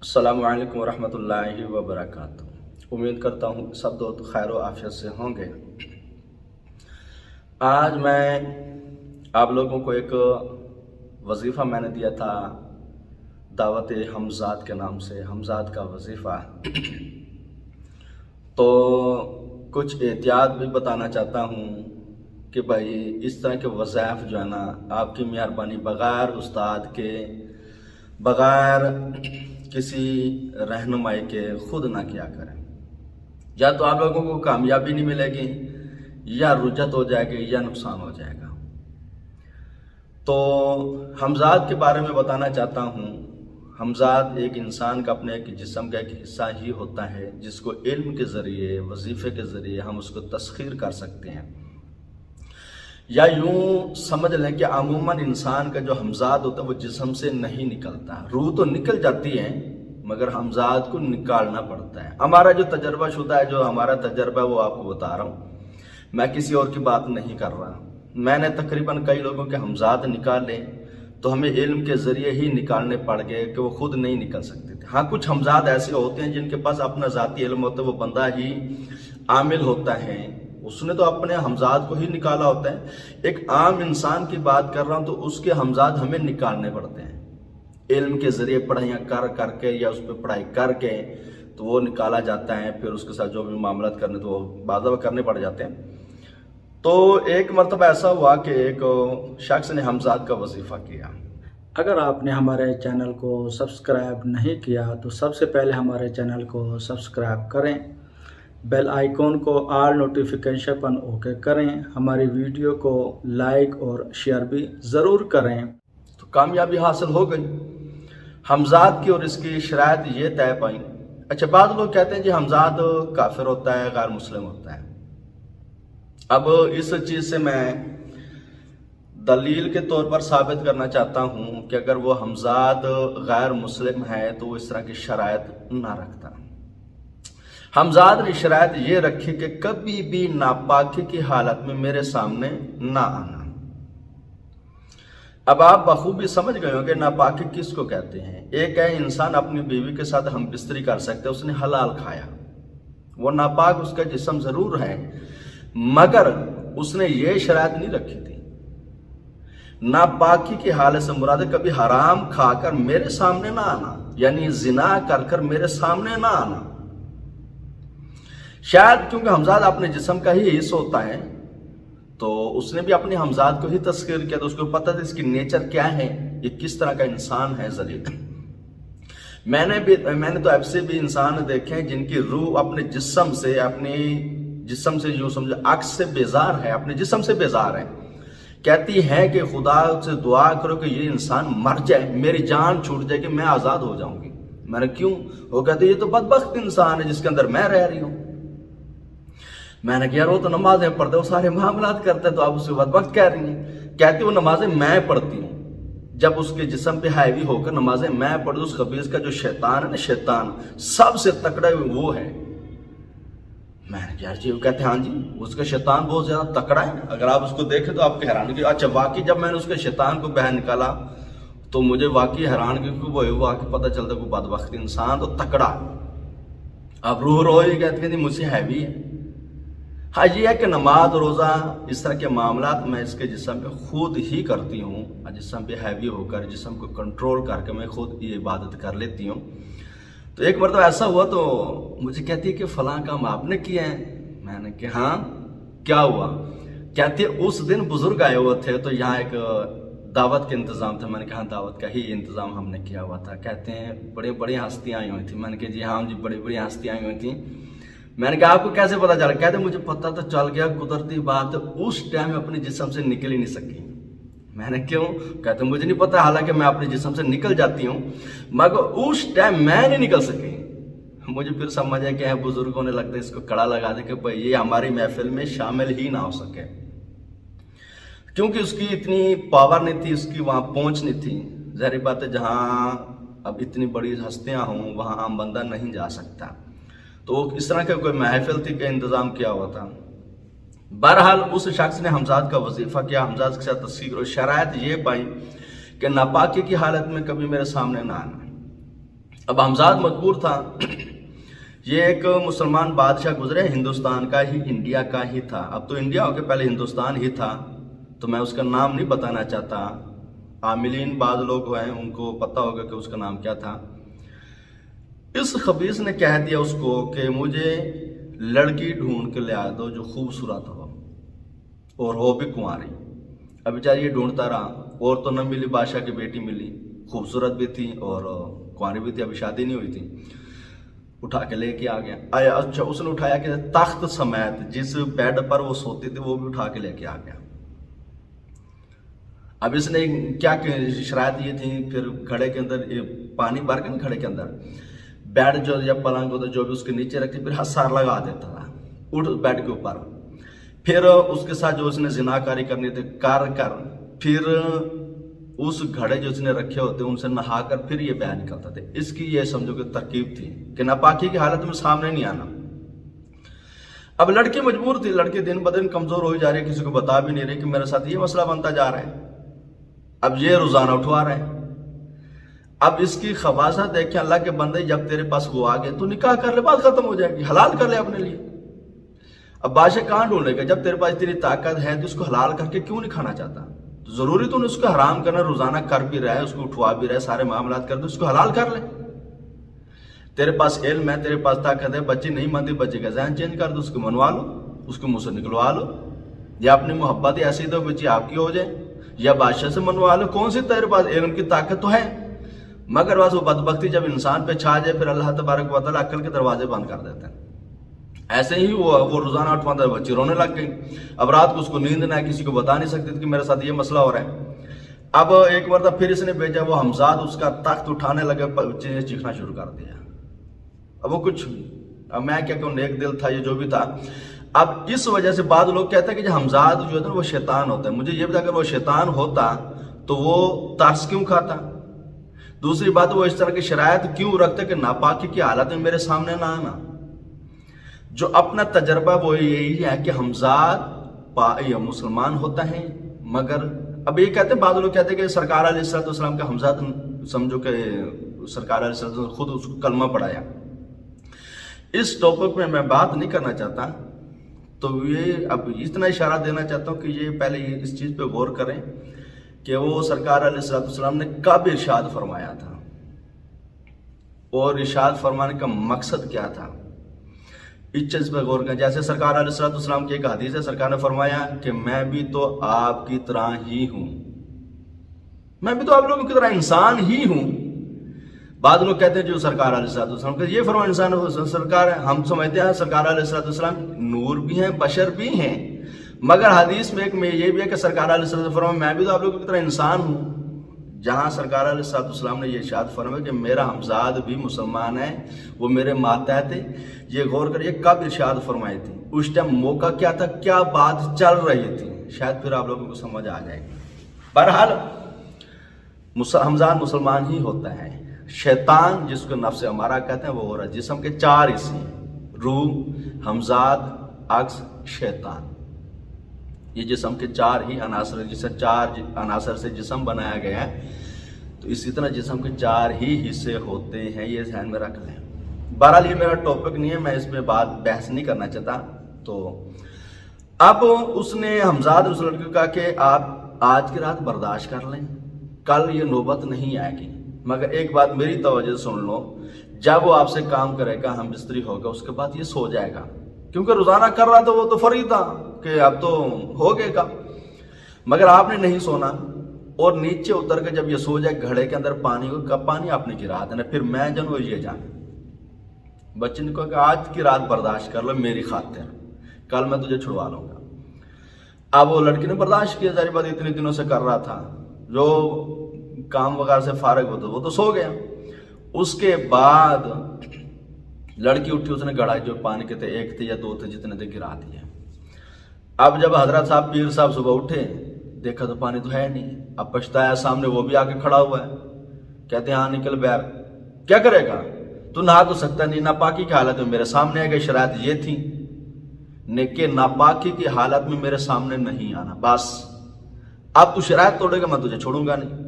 السلام علیکم ورحمۃ اللہ وبرکاتہ۔ امید کرتا ہوں سب دوست خیر و عافیت سے ہوں گے۔ آج میں آپ لوگوں کو ایک وظیفہ میں نے دیا تھا دعوت حمزات کے نام سے، حمزات کا وظیفہ، تو کچھ احتیاط بھی بتانا چاہتا ہوں کہ بھائی اس طرح کے وظائف جو ہے نا، آپ کی مہربانی بغیر استاد کے، بغیر کسی رہنمائی کے خود نہ کیا کریں، یا تو آپ لوگوں کو کامیابی نہیں ملے گی، یا رجت ہو جائے گی، یا نقصان ہو جائے گا۔ تو حمزات کے بارے میں بتانا چاہتا ہوں۔ حمزات ایک انسان کا اپنے ایک جسم کا ایک حصہ ہی ہوتا ہے جس کو علم کے ذریعے، وظیفے کے ذریعے ہم اس کو تسخیر کر سکتے ہیں، یا یوں سمجھ لیں کہ عموماً انسان کا جو حمزات ہوتا ہے وہ جسم سے نہیں نکلتا۔ روح تو نکل جاتی ہے مگر حمزات کو نکالنا پڑتا ہے۔ ہمارا جو تجربہ شدہ ہے، جو ہمارا تجربہ ہے، وہ آپ کو بتا رہا ہوں، میں کسی اور کی بات نہیں کر رہا۔ میں نے تقریباً کئی لوگوں کے حمزات نکالے تو ہمیں علم کے ذریعے ہی نکالنے پڑ گئے کہ وہ خود نہیں نکل سکتے تھے۔ ہاں، کچھ حمزات ایسے ہوتے ہیں جن کے پاس اپنا ذاتی علم ہوتا ہے، وہ بندہ ہی عامل ہوتا ہے، اس نے تو اپنے حمزات کو ہی نکالا ہوتا ہے۔ ایک عام انسان کی بات کر رہا ہوں تو اس کے حمزات ہمیں نکالنے پڑتے ہیں علم کے ذریعے، پڑھائیاں کر کے یا اس پہ پڑھائی کر کے تو وہ نکالا جاتا ہے، پھر اس کے ساتھ جو بھی معاملات کرنے تو وہ بعض دفعہ کرنے پڑ جاتے ہیں۔ تو ایک مرتبہ ایسا ہوا کہ ایک شخص نے حمزات کا وظیفہ کیا۔ اگر آپ نے ہمارے چینل کو سبسکرائب نہیں کیا تو سب سے پہلے ہمارے چینل کو سبسکرائب کریں، بیل آئیکن کو آل نوٹیفیکیشن پر اوکے کریں، ہماری ویڈیو کو لائک اور شیئر بھی ضرور کریں۔ تو کامیابی حاصل ہو گئی حمزات کی، اور اس کی شرائط یہ طے پائیں۔ اچھا، بعض لوگ کہتے ہیں جی حمزات کافر ہوتا ہے، غیر مسلم ہوتا ہے۔ اب اس چیز سے میں دلیل کے طور پر ثابت کرنا چاہتا ہوں کہ اگر وہ حمزات غیر مسلم ہے تو وہ اس طرح کی شرائط نہ رکھتا۔ حمزات نے شرائط یہ رکھی کہ کبھی بھی ناپاکی کی حالت میں میرے سامنے نہ آنا۔ اب آپ بخوبی سمجھ گئے ہوں کہ ناپاکی کس کو کہتے ہیں۔ ایک ہے انسان اپنی بیوی کے ساتھ ہم بستری کر سکتے، اس نے حلال کھایا، وہ ناپاک اس کا جسم ضرور ہے، مگر اس نے یہ شرائط نہیں رکھی تھی۔ ناپاکی کی حالت سے مراد ہے کبھی حرام کھا کر میرے سامنے نہ آنا، یعنی زنا کر میرے سامنے نہ آنا۔ شاید کیونکہ حمزات اپنے جسم کا ہی حصہ ہوتا ہے تو اس نے بھی اپنی حمزات کو ہی تذکیر کیا، تو اس کو پتہ تھا اس کی نیچر کیا ہے، یہ کس طرح کا انسان ہے ذلیل۔ میں نے تو ایسے بھی انسان دیکھے ہیں جن کی روح اپنے جسم سے یوں سمجھو عکس سے بیزار ہے، اپنے جسم سے بیزار ہے، کہتی ہے کہ خدا سے دعا کرو کہ یہ انسان مر جائے، میری جان چھوٹ جائے کہ میں آزاد ہو جاؤں گی۔ میں نے کیوں؟ وہ کہتے یہ تو بدبخت انسان ہے جس کے اندر میں رہ رہی ہوں۔ میں نے کہا یار وہ تو نمازیں پڑھتے، وہ سارے معاملات کرتے، تو آپ اسے بدبخت کہہ رہی ہیں۔ کہتی وہ نمازیں میں پڑھتی ہوں، جب اس کے جسم پہ حاوی ہو کر نمازیں میں پڑھتی، اس خبیث کا جو شیطان ہے نا، شیطان سب سے تکڑا وہ ہے۔ میں نے کہا جی، وہ کہتے ہیں ہاں جی، اس کا شیطان بہت زیادہ تکڑا ہے، اگر آپ اس کو دیکھیں تو آپ کی حیرانگی۔ اچھا، واقعی جب میں نے اس کے شیطان کو باہر نکالا تو مجھے واقعی حیرانگی کو وہ واقعی پتہ چلتا کہ بدبخت انسان تو تکڑا۔ اب روح روئی کہتے ہیں مجھ سے ہیوی ہے۔ ہاں، یہ ہے کہ نماز روزہ اس طرح کے معاملات میں اس کے جسم پہ خود ہی کرتی ہوں، جسم پہ ہیوی ہو کر، جسم کو کنٹرول کر کے میں خود یہ عبادت کر لیتی ہوں۔ تو ایک مرتبہ ایسا ہوا تو مجھے کہتی ہے کہ فلاں کام آپ نے کیا ہے۔ میں نے کہا ہاں، کیا ہوا؟ کہتی ہے اس دن بزرگ آئے ہوئے تھے تو یہاں ایک دعوت کے انتظام تھا۔ میں نے کہا دعوت کا ہی انتظام ہم نے کیا ہوا تھا۔ کہتے ہیں بڑی بڑی ہستیاں آئی ہوئی تھیں۔ میں نے کہا جی ہاں جی، بڑی بڑی ہستیاں آئی ہوئی تھیں۔ میں نے کہا آپ کو کیسے پتا چلا؟ کہتے مجھے پتا تو چل گیا، قدرتی بات اس ٹائم اپنے جسم سے نکل ہی نہیں سکی۔ میں نے کیوں؟ کہتے مجھے نہیں پتا، حالانکہ میں اپنے جسم سے نکل جاتی ہوں، مگر اس ٹائم میں نہیں نکل سکی۔ مجھے پھر سمجھ ہے کہ بزرگوں نے لگتا ہے اس کو کڑا لگا دے کہ بھائی یہ ہماری محفل میں شامل ہی نہ ہو سکے، کیونکہ اس کی اتنی پاور نہیں تھی، اس کی وہاں پہنچ نہیں تھی۔ ظاہر بات ہے جہاں اب اتنی بڑی ہستیاں ہوں وہاں عام بندہ نہیں جا سکتا، تو اس طرح کا کوئی محفل تھی کہ انتظام کیا ہوا تھا۔ بہرحال اس شخص نے حمزات کا وظیفہ کیا، حمزات کے ساتھ تسخیر اور شرائط یہ پائی کہ ناپاکی کی حالت میں کبھی میرے سامنے نہ آنا۔ اب حمزاد مجبور تھا. یہ ایک مسلمان بادشاہ گزرے ہندوستان کا ہی, انڈیا کا ہی تھا. اب تو انڈیا ہو کے پہلے ہندوستان ہی تھا, تو میں اس کا نام نہیں بتانا چاہتا. عاملین بعض لوگ ہیں ان کو پتہ ہوگا کہ اس کا نام کیا تھا. اس خبیث نے کہہ دیا اس کو کہ مجھے لڑکی ڈھونڈ کے لے آ دو جو خوبصورت ہو اور ہو بھی کنواری. اب بیچاری یہ ڈھونڈتا رہا, اور تو نہ ملی, بادشاہ کی بیٹی ملی, خوبصورت بھی تھی اور کنواری بھی تھی, ابھی شادی نہیں ہوئی تھی. اٹھا کے لے کے آ گیا. اچھا, اس نے اٹھایا کہ تخت سمیت جس بیڈ پر وہ سوتی تھی وہ بھی اٹھا کے لے کے آ گیا. اب اس نے کیا شرائط یہ تھی, پھر گھڑے کے اندر پانی بھر کے نا گھڑے کے اندر بیڈ جو یا پلنگ ہوتا جو بھی اس کے نیچے رکھتی, پھر ہتھسار لگا دیتا تھا اٹھ بیڈ کے اوپر. پھر اس کے ساتھ جو اس نے زنا کاری کرنی تھی کر پھر اس گھڑے جو اس نے رکھے ہوتے ان سے نہا کر پھر یہ بیان نکلتا تھا. اس کی یہ سمجھو کہ ترکیب تھی کہ ناپاکی کی حالت میں سامنے نہیں آنا. اب لڑکی مجبور تھی, لڑکی دن بدن کمزور ہوئی جا رہی ہے, کسی کو بتا بھی نہیں رہی کہ میرے ساتھ یہ مسئلہ بنتا جا رہا ہے. اب یہ روزانہ اٹھوا رہے ہیں. اب اس کی خباثت دیکھیں, اللہ کے بندے جب تیرے پاس وہ آ گئے تو نکاح کر لے, بات ختم ہو جائے گی, حلال کر لے اپنے لیے. اب بادشاہ کہاں ڈھونڈے گا جب تیرے پاس اتنی طاقت ہے تو اس کو حلال کر کے کیوں نہیں کھانا چاہتا؟ تو ضروری تو اس کو حرام کرنا, روزانہ کر بھی رہا ہے, اس کو اٹھوا بھی رہا ہے, سارے معاملات کر دو, اس کو حلال کر لے. تیرے پاس علم ہے, تیرے پاس طاقت ہے, بچی نہیں مانتی, بچے کا ذہن چینج کر دو, اس کو منوا لو, اس کو منہ سے نکلوا لو, یا اپنی محبت ایسی دو بچی آپ کی ہو جائے, یا بادشاہ سے منوا لو. کون سی تیرے پاس علم کی طاقت تو ہے, مگر بس وہ بدبختی جب انسان پہ چھا جائے پھر اللہ تبارک و تعالیٰ عقل کے دروازے بند کر دیتے ہیں. ایسے ہی وہ روزانہ اٹھواتا ہے, بچی رونے لگ گئی. اب رات کو اس کو نیند نہ ہے, کسی کو بتا نہیں سکتی کہ میرے ساتھ یہ مسئلہ ہو رہا ہے. اب ایک مرتبہ پھر اس نے بھیجا, وہ حمزاد اس کا تخت اٹھانے لگے, بچے نے چیخنا شروع کر دیا. اب وہ کچھ, اب میں کیا کہوں, نیک دل تھا یہ جو بھی تھا. اب اس وجہ سے بعض لوگ کہتے ہیں کہ حمزاد جو ہے نا وہ شیطان ہوتا ہے. مجھے یہ بتا اگر وہ شیطان ہوتا تو وہ ترس کیوں کھاتا؟ دوسری بات وہ اس طرح کی شرائط کیوں رکھتا کہ ناپاکی کی حالت میں میرے سامنے نہ آنا؟ جو اپنا تجربہ وہ یہی ہے کہ حمزاد مسلمان ہوتا ہے, مگر اب یہ کہتے ہیں بعض لوگ کہتے ہیں کہ سرکار علیہ السلام کا حمزاد سمجھو کہ سرکار علیہ السلام خود اس کو کلمہ پڑھایا. اس ٹاپک میں میں بات نہیں کرنا چاہتا, تو یہ اب اتنا اشارہ دینا چاہتا ہوں کہ یہ پہلے اس چیز پہ غور کریں کہ وہ سرکار علیہ السلام نے کب ارشاد فرمایا تھا اور ارشاد فرمانے کا مقصد کیا تھا, اس چیز پہ غور کریں. جیسے سرکار علیہ السلام کی ایک حدیث ہے, سرکار نے فرمایا کہ میں بھی تو آپ کی طرح ہی ہوں, میں بھی تو آپ لوگوں کی طرح انسان ہی ہوں. بعض لوگ کہتے ہیں جو سرکار علیہ السلام کہ یہ فرمایا انسان سرکار ہے, ہم سمجھتے ہیں سرکار علیہ السلام نور بھی ہیں, بشر بھی ہیں, مگر حدیث میں ایک میں یہ بھی ہے کہ سرکار علیہ السلام فرمایا میں بھی تو آپ لوگوں کی طرح انسان ہوں. جہاں سرکار علیہ السلام نے یہ ارشاد فرمایا کہ میرا حمزاد بھی مسلمان ہے, وہ میرے ماتحت ہے. یہ غور کریے کب ارشاد فرمائی تھی, اس ٹائم موقع کیا تھا, کیا بات چل رہی تھی, شاید پھر آپ لوگوں کو سمجھ آ جائے گی. بہرحال حمزاد مسلمان ہی ہوتا ہے. شیطان جس کو نفس امارہ کہتے ہیں وہ ہو رہا ہے. جسم کے 4 حصے, روح, حمزاد, عکس, شیطان. یہ جسم کے 4 ہی عناصر, جسے 4 عناصر سے جسم بنایا گیا ہے, تو اسی طرح جسم کے 4 ہی حصے ہوتے ہیں, یہ ذہن میں رکھ لیں. بہرحال یہ میرا ٹاپک نہیں ہے, میں اس میں بحث نہیں کرنا چاہتا. تو اب اس نے حمزاد اس لڑکے کو کہا کہ آپ آج کی رات برداشت کر لیں, کل یہ نوبت نہیں آئے گی, مگر ایک بات میری توجہ سن لو, جب وہ آپ سے کام کرے گا, ہم بستری ہوگا, اس کے بعد یہ سو جائے گا, کیونکہ روزانہ کر رہا تھا وہ تو فری تھا کہ اب تو ہو گئے گا. مگر آپ نے نہیں سونا, اور نیچے اتر کے جب یہ سو جائے گھڑے کے اندر پانی کو, کب پانی آپ نے گرا دینا, پھر میں جانوں یہ جانے. بچے نے کہا کہ آج کی رات برداشت کر لو میری خاطر, کل میں تجھے چھڑوا لوں گا. اب وہ لڑکی نے برداشت کیا, ظاہر بات اتنے دنوں سے کر رہا تھا, جو کام وغیرہ سے فارغ ہوتا وہ تو سو گیا. اس کے بعد لڑکی اٹھی, اس نے گڑھا جو پانی کے تھے 1 تھے یا 2 تھے جتنے تھے گرا دیے. اب جب حضرت صاحب پیر صاحب صبح اٹھے, دیکھا تو پانی تو ہے نہیں. اب پچھتایا, سامنے وہ بھی آ کے کھڑا ہوا ہے, کہتے ہیں ہاں نکل باہر, کیا کرے گا, تو نہا تو سکتا نہیں, ناپاکی کی حالت میں میرے سامنے آئے گا. شرائط یہ تھی کہ ناپاکی کی حالت میں میرے سامنے نہیں آنا, بس. اب تو شرائط توڑے گا, میں تجھے چھوڑوں گا نہیں.